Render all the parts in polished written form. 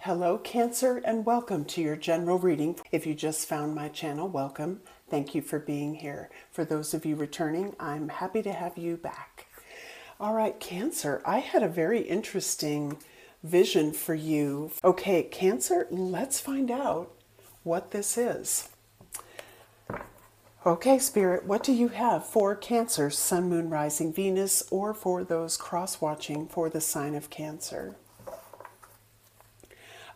Hello, Cancer, and welcome to your general reading. If you just found my channel, welcome. Thank you for being here. For those of you returning, I'm happy to have you back. All right, Cancer, I had a very interesting vision for you. Okay, Cancer, let's find out what this is. Okay, Spirit, what do you have for Cancer, Sun, Moon, Rising, Venus, or for those cross-watching for the sign of Cancer?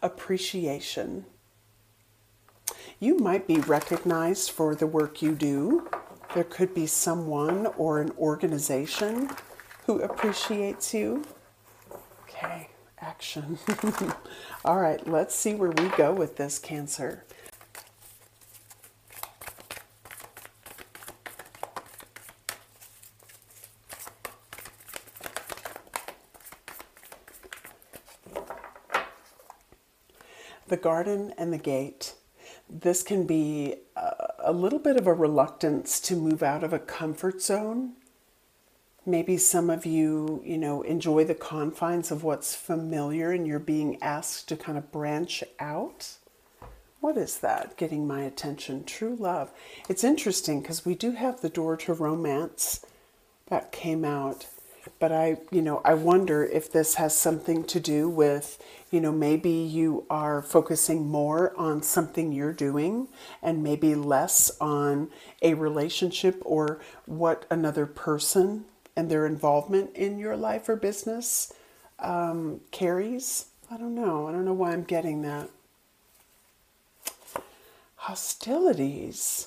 Appreciation. You might be recognized for the work you do. There could be someone or an organization who appreciates you. Okay, action. All right, let's see where we go with this, Cancer. The garden and the gate. This can be a little bit of a reluctance to move out of a comfort zone. Maybe some of you, enjoy the confines of what's familiar and you're being asked to kind of branch out. What is that getting my attention? True love. It's interesting because we do have the door to romance that came out. But I wonder if this has something to do with, maybe you are focusing more on something you're doing and maybe less on a relationship or what another person and their involvement in your life or business carries. I don't know. I don't know why I'm getting that. Hostilities.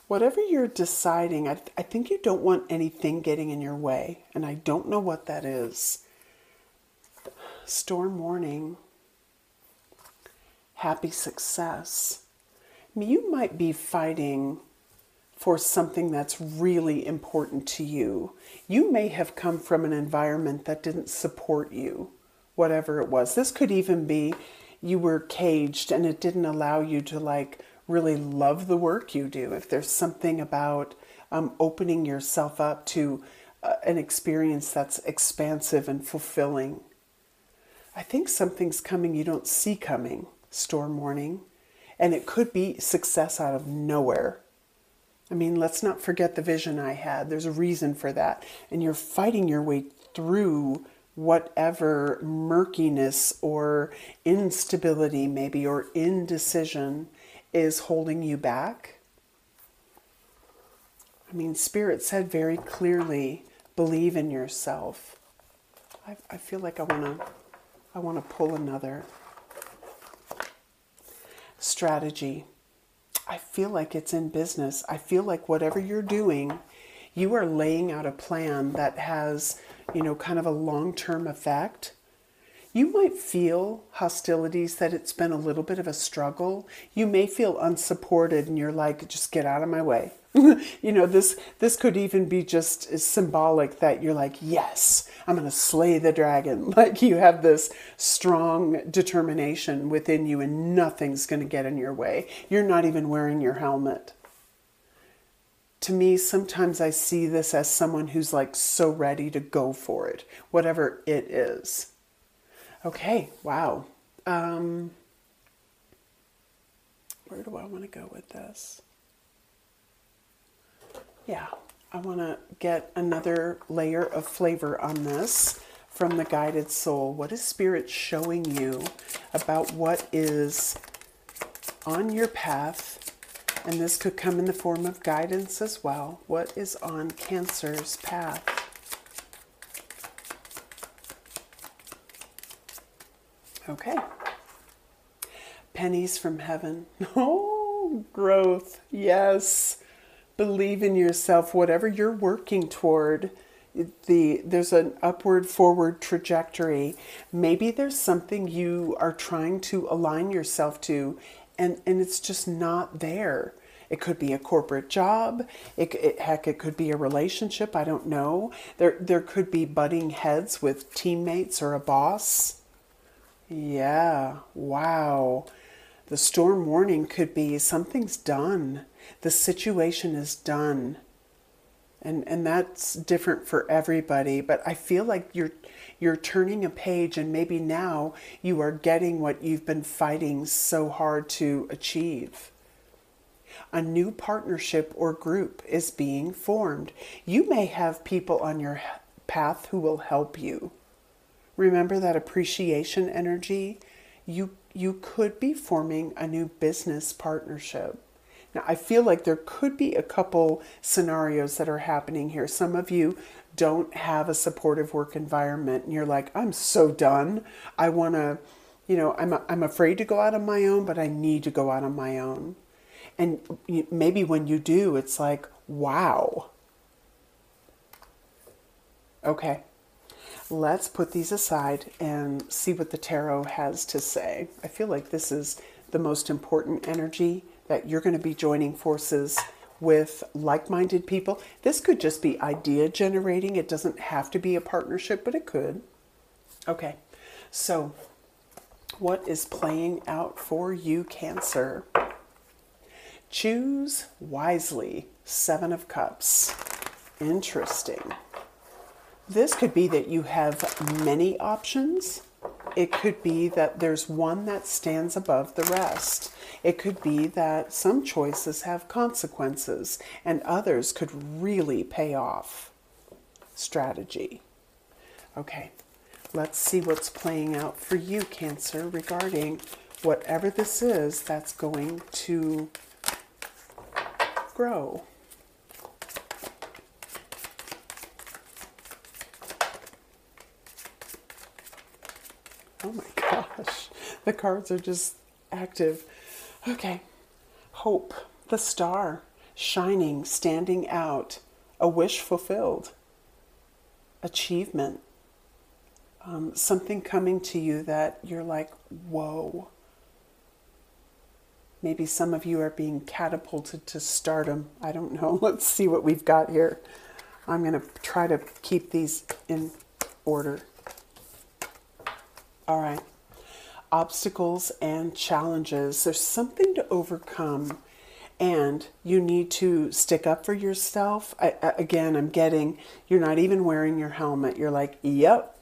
Whatever you're deciding, I think you don't want anything getting in your way, and I don't know what that is. Storm warning. Happy success. You might be fighting for something that's really important to you. You may have come from an environment that didn't support you, whatever it was. This could even be you were caged and it didn't allow you to really love the work you do. If there's something about opening yourself up to an experience that's expansive and fulfilling. I think something's coming you don't see coming, storm warning. And it could be success out of nowhere. I mean, let's not forget the vision I had. There's a reason for that. And you're fighting your way through whatever murkiness or instability maybe or indecision is holding you back. I mean, Spirit said very clearly, believe in yourself. I feel like I want to pull another. Strategy. I feel like it's in business. I feel like whatever you're doing, you are laying out a plan that has, kind of a long-term effect. You might feel hostilities, that it's been a little bit of a struggle. You may feel unsupported and you're like, just get out of my way. This could even be just symbolic that you're like, yes, I'm going to slay the dragon. Like you have this strong determination within you and nothing's going to get in your way. You're not even wearing your helmet. To me, sometimes I see this as someone who's so ready to go for it, whatever it is. Okay, wow. Where do I want to go with this? Yeah, I want to get another layer of flavor on this from the guided soul. What is Spirit showing you about what is on your path? And this could come in the form of guidance as well. What is on Cancer's path? Okay. Pennies from heaven. Oh, growth. Yes. Believe in yourself. Whatever you're working toward, there's an upward, forward trajectory. Maybe there's something you are trying to align yourself to, and it's just not there. It could be a corporate job. Heck, it could be a relationship. I don't know. There could be butting heads with teammates or a boss. Yeah, wow. The storm warning could be something's done. The situation is done. And that's different for everybody, but I feel like you're turning a page, and maybe now you are getting what you've been fighting so hard to achieve. A new partnership or group is being formed. You may have people on your path who will help you. Remember that appreciation energy? You could be forming a new business partnership. Now, I feel like there could be a couple scenarios that are happening here. Some of you don't have a supportive work environment, and you're like, I'm so done. I want to, I'm afraid to go out on my own, but I need to go out on my own. And maybe when you do, it's like, wow. Okay, let's put these aside and see what the tarot has to say. I feel like this is the most important energy, that you're going to be joining forces with like-minded people. This could just be idea generating. It doesn't have to be a partnership, but it could. Okay, so what is playing out for you, Cancer? Choose wisely. 7 of Cups. Interesting. This could be that you have many options. It could be that there's one that stands above the rest. It could be that some choices have consequences and others could really pay off. Strategy. Okay, let's see what's playing out for you, Cancer, regarding whatever this is that's going to grow. Oh my gosh, the cards are just active. Okay, hope, the star, shining, standing out, a wish fulfilled, achievement, something coming to you that you're like, whoa. Maybe some of you are being catapulted to stardom. I don't know. Let's see what we've got here. I'm going to try to keep these in order. All right. Obstacles and challenges. There's something to overcome, and you need to stick up for yourself. Again, I'm getting, you're not even wearing your helmet. You're like, yep,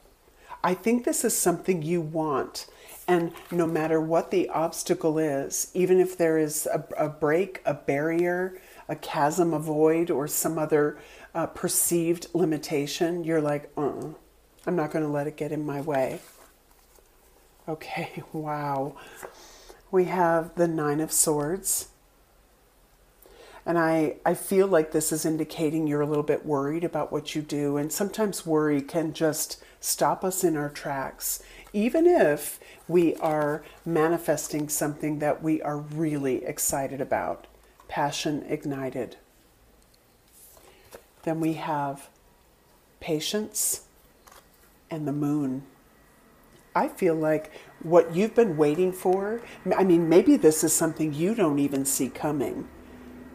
I think this is something you want. And no matter what the obstacle is, even if there is a break, a barrier, a chasm, a void, or some other perceived limitation, you're like, I'm not going to let it get in my way. Okay, wow. We have the 9 of Swords. And I feel like this is indicating you're a little bit worried about what you do. And sometimes worry can just stop us in our tracks, even if we are manifesting something that we are really excited about. Passion ignited. Then we have patience and the moon. I feel like what you've been waiting for, I mean, maybe this is something you don't even see coming.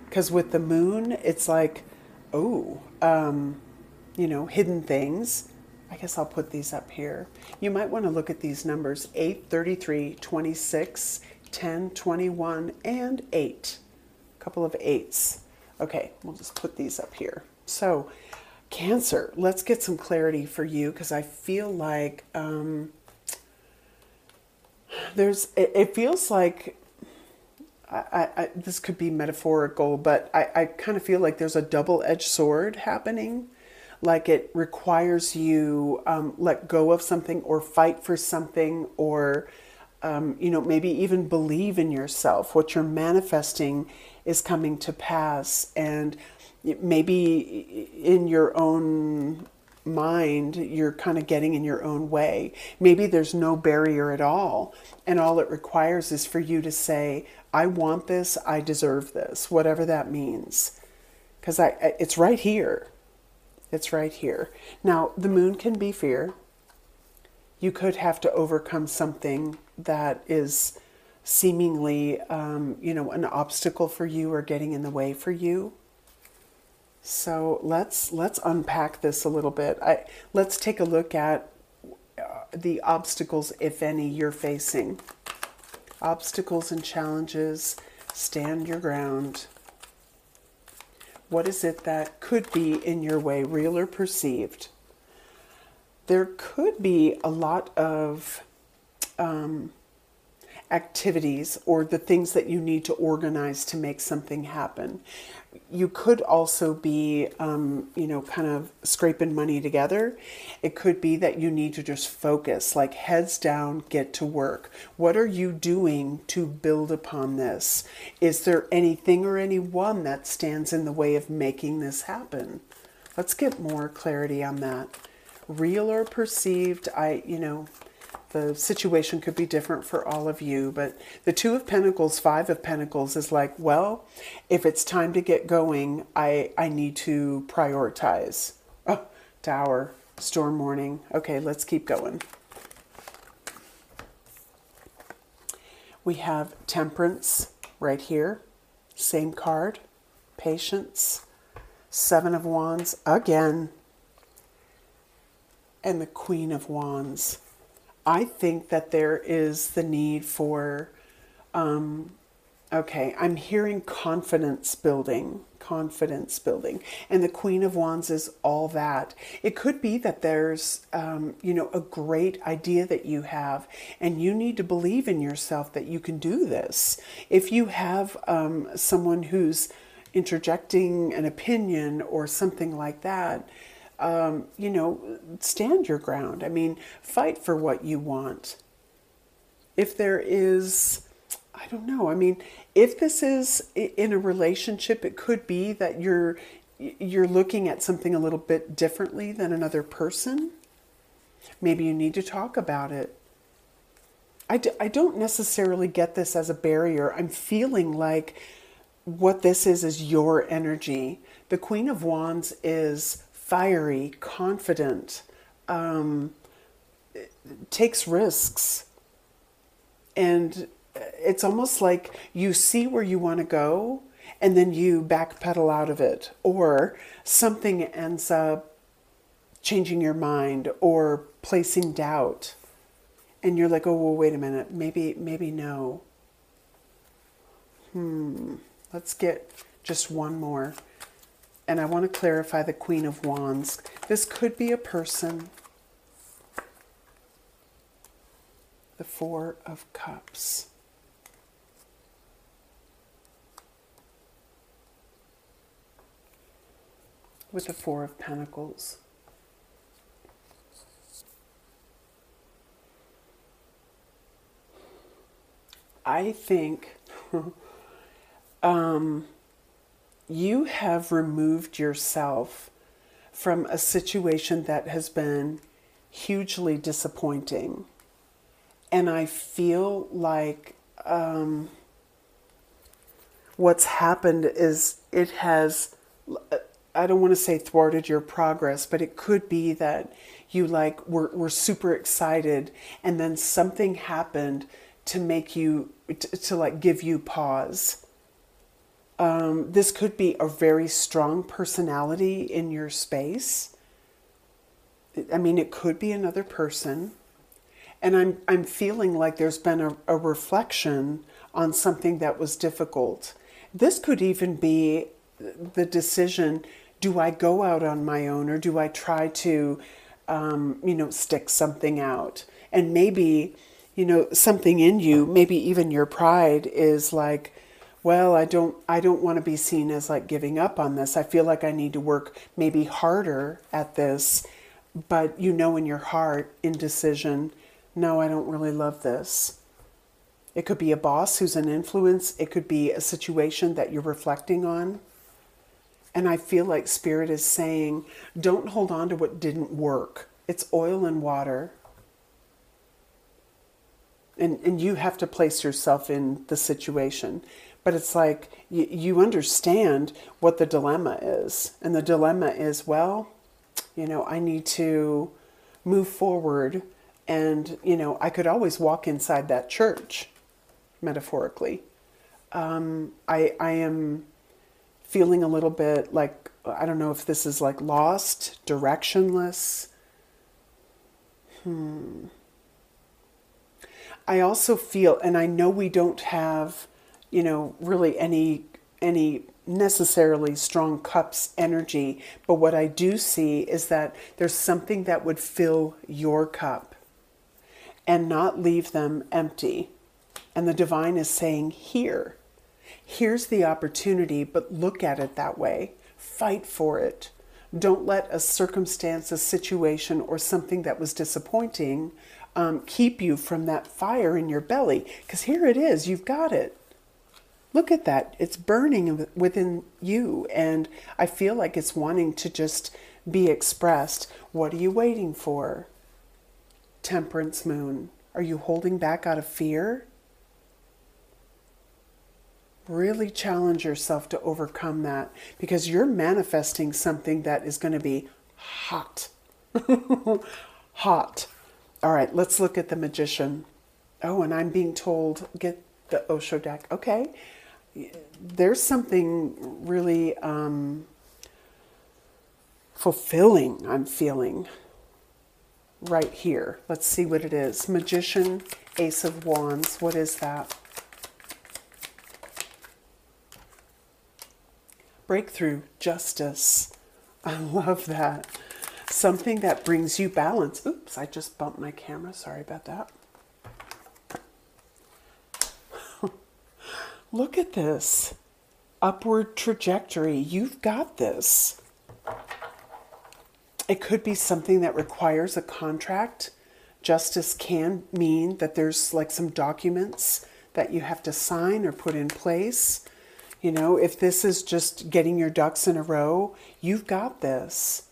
Because with the moon, it's like, hidden things. I guess I'll put these up here. You might want to look at these numbers: 8, 33, 26, 10, 21, and 8. A couple of 8s. Okay, we'll just put these up here. So, Cancer, let's get some clarity for you, because I feel like it feels like, this could be metaphorical, but I kind of feel like there's a double-edged sword happening. Like it requires you let go of something or fight for something, or maybe even believe in yourself. What you're manifesting is coming to pass, and maybe in your own mind you're kind of getting in your own way. Maybe there's no barrier at all, and all it requires is for you to say, I want this, I deserve this, whatever that means. Because it's right here. It's right here. Now, the moon can be fear. You could have to overcome something that is seemingly, an obstacle for you or getting in the way for you. So let's unpack this a little bit. Let's take a look at the obstacles, if any, you're facing. Obstacles and challenges. Stand your ground. What is it that could be in your way, real or perceived? There could be a lot of activities or the things that you need to organize to make something happen. You could also be, kind of scraping money together. It could be that you need to just focus, like heads down, get to work. What are you doing to build upon this? Is there anything or anyone that stands in the way of making this happen? Let's get more clarity on that. Real or perceived, the situation could be different for all of you, but the Two of Pentacles, Five of Pentacles is like, well, if it's time to get going, I need to prioritize. Oh, Tower, storm warning. Okay, let's keep going. We have Temperance right here. Same card. Patience. Seven of Wands again. And the Queen of Wands. I think that there is the need for, I'm hearing confidence building. And the Queen of Wands is all that. It could be that there's, a great idea that you have, and you need to believe in yourself that you can do this. If you have someone who's interjecting an opinion or something like that, stand your ground. I mean, fight for what you want. If there is, I don't know. I mean, if this is in a relationship, it could be that you're looking at something a little bit differently than another person. Maybe you need to talk about it. I don't necessarily get this as a barrier. I'm feeling like what this is your energy. The Queen of Wands is fiery, confident, takes risks. And it's almost like you see where you want to go and then you backpedal out of it. Or something ends up changing your mind or placing doubt. And you're like, oh, well, wait a minute. Maybe no. Let's get just one more. And I want to clarify the Queen of Wands. This could be a person. The Four of Cups. With the Four of Pentacles. I think you have removed yourself from a situation that has been hugely disappointing. And I feel like what's happened is it has, I don't want to say thwarted your progress, but it could be that you were super excited and then something happened to make you, to give you pause. This could be a very strong personality in your space. I mean, it could be another person. And I'm feeling like there's been a reflection on something that was difficult. This could even be the decision, do I go out on my own or do I try to, stick something out? And maybe, something in you, maybe even your pride is like, well, I don't want to be seen as giving up on this. I feel like I need to work maybe harder at this, but in your heart, indecision, no, I don't really love this. It could be a boss who's an influence. It could be a situation that you're reflecting on. And I feel like Spirit is saying, don't hold on to what didn't work. It's oil and water. And you have to place yourself in the situation. But it's like you understand what the dilemma is. And the dilemma is, well, I need to move forward. And, I could always walk inside that church, metaphorically. I am feeling a little bit like, I don't know if this is lost, directionless. I also feel, and I know we don't have, really any necessarily strong cups energy, but what I do see is that there's something that would fill your cup and not leave them empty. And the divine is saying, here's the opportunity, but look at it that way. Fight for it. Don't let a circumstance, a situation, or something that was disappointing keep you from that fire in your belly. Because here it is, you've got it. Look at that. It's burning within you, and I feel like it's wanting to just be expressed. What are you waiting for? Temperance moon. Are you holding back out of fear? Really challenge yourself to overcome that, because you're manifesting something that is going to be hot. Hot. All right, let's look at the Magician. Oh, and I'm being told, get the Osho deck. Okay. There's something really fulfilling I'm feeling right here. Let's see what it is. Magician, Ace of Wands. What is that? Breakthrough, justice. I love that. Something that brings you balance. Oops, I just bumped my camera. Sorry about that. Look at this. Upward trajectory. You've got this. It could be something that requires a contract. Justice can mean that there's like some documents that you have to sign or put in place. You know, if this is just getting your ducks in a row, you've got this.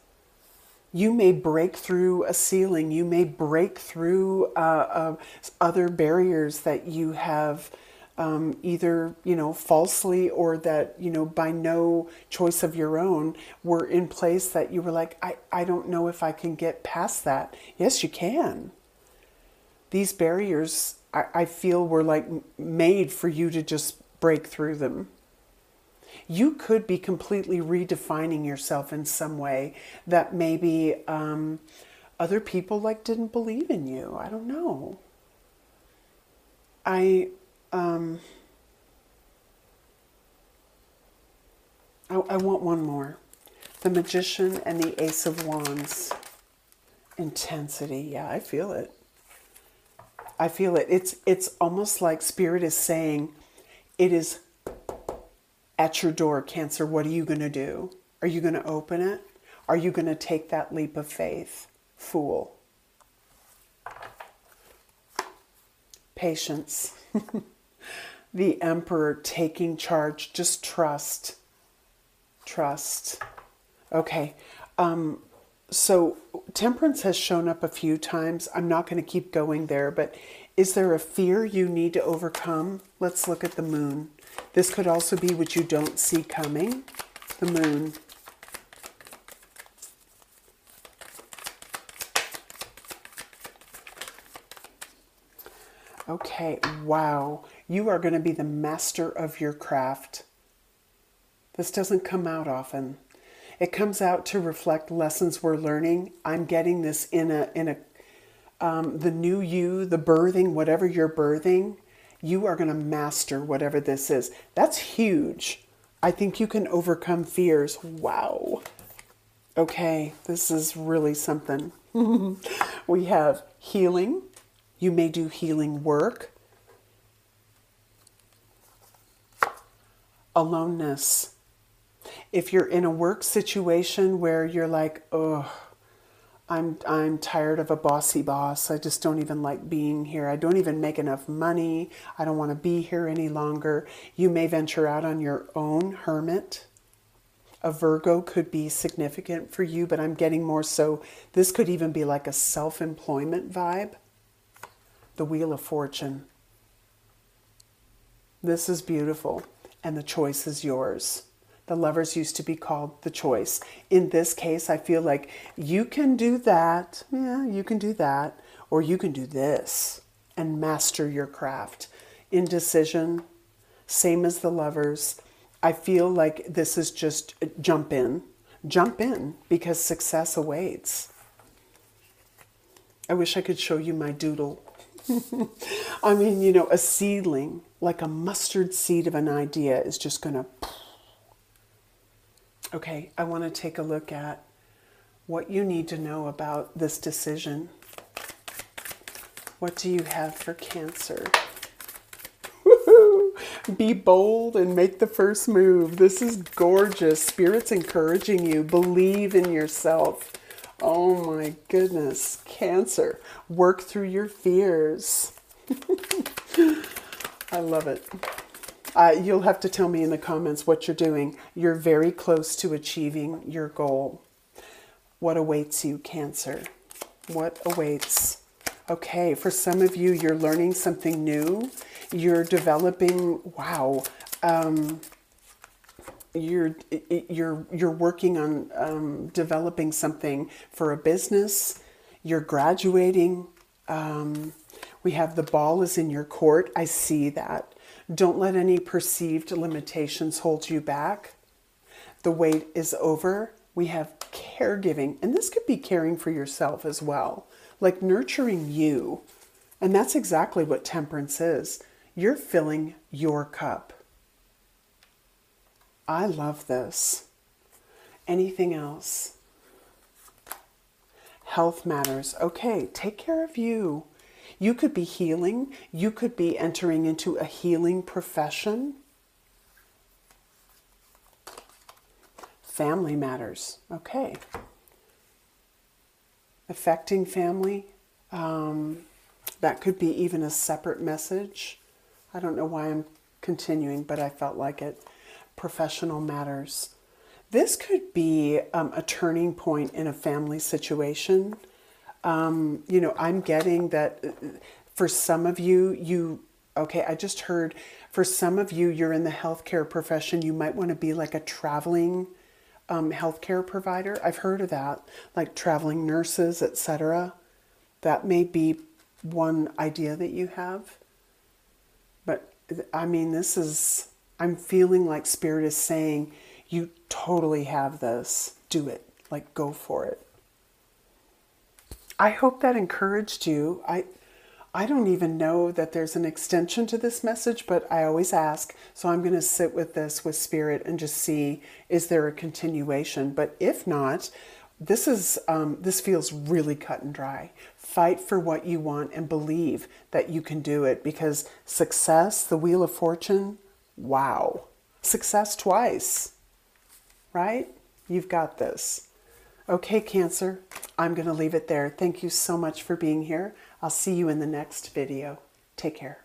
You may break through a ceiling. You may break through other barriers that you have either, falsely or that, by no choice of your own were in place that you were like, I don't know if I can get past that. Yes, you can. These barriers, I feel, were like made for you to just break through them. You could be completely redefining yourself in some way that maybe other people didn't believe in you. I don't know. I want one more. The Magician and the Ace of Wands. Intensity. Yeah, I feel it. I feel it. It's almost like Spirit is saying, it is at your door, Cancer. What are you going to do? Are you going to open it? Are you going to take that leap of faith? Fool. Patience. The Emperor taking charge. Just trust. Trust. Okay. So Temperance has shown up a few times. I'm not going to keep going there, but is there a fear you need to overcome? Let's look at the Moon. This could also be what you don't see coming. The Moon. Okay, wow. You are going to be the master of your craft. This doesn't come out often. It comes out to reflect lessons we're learning. I'm getting this in the new you, the birthing, whatever you're birthing. You are going to master whatever this is. That's huge. I think you can overcome fears. Wow. Okay, this is really something. We have healing. You may do healing work. Aloneness. If you're in a work situation where you're like, oh, I'm tired of a bossy boss. I just don't even like being here. I don't even make enough money. I don't want to be here any longer. You may venture out on your own, hermit. A Virgo could be significant for you, but I'm getting more so. This could even be like a self-employment vibe. The Wheel of Fortune. This is beautiful, and the choice is yours. The Lovers used to be called the choice. In this case, I feel like you can do that. Yeah, you can do that. Or you can do this and master your craft. Indecision, same as the Lovers. I feel like this is just jump in. Jump in, because success awaits. I wish I could show you my doodle. I mean, a seedling, like a mustard seed of an idea, is just going to Okay, I want to take a look at what you need to know about this decision. What do you have for Cancer? Woohoo! Be bold and make the first move. This is gorgeous. Spirit's encouraging you. Believe in yourself. Oh my goodness. Cancer, work through your fears. I love it. You'll have to tell me in the comments what you're doing. You're very close to achieving your goal. What awaits you, Cancer? What awaits? Okay, for some of you, you're learning something new. You're developing, wow, you're working on developing something for a business. You're graduating. We have the ball is in your court. I see that. Don't let any perceived limitations hold you back. The wait is over. We have caregiving, and this could be caring for yourself as well, like nurturing you. And that's exactly what temperance is. You're filling your cup. I love this. Anything else? Health matters. Okay, take care of you. You could be healing. You could be entering into a healing profession. Family matters. Okay. Affecting family. That could be even a separate message. I don't know why I'm continuing, but I felt like it. Professional matters. This could be a turning point in a family situation. You know, I'm getting that for some of you, okay, I just heard for some of you, you're in the healthcare profession. You might want to be like a traveling healthcare provider. I've heard of that, like traveling nurses, etc. That may be one idea that you have. But I mean, this is, I'm feeling like Spirit is saying, you totally have this. Do it. Like, go for it. I hope that encouraged you. I don't even know that there's an extension to this message, but I always ask. So I'm going to sit with this with Spirit and just see, is there a continuation? But if not, this feels really cut and dry. Fight for what you want and believe that you can do it, because success, the Wheel of Fortune, wow. Success twice, right? You've got this. Okay, Cancer, I'm going to leave it there. Thank you so much for being here. I'll see you in the next video. Take care.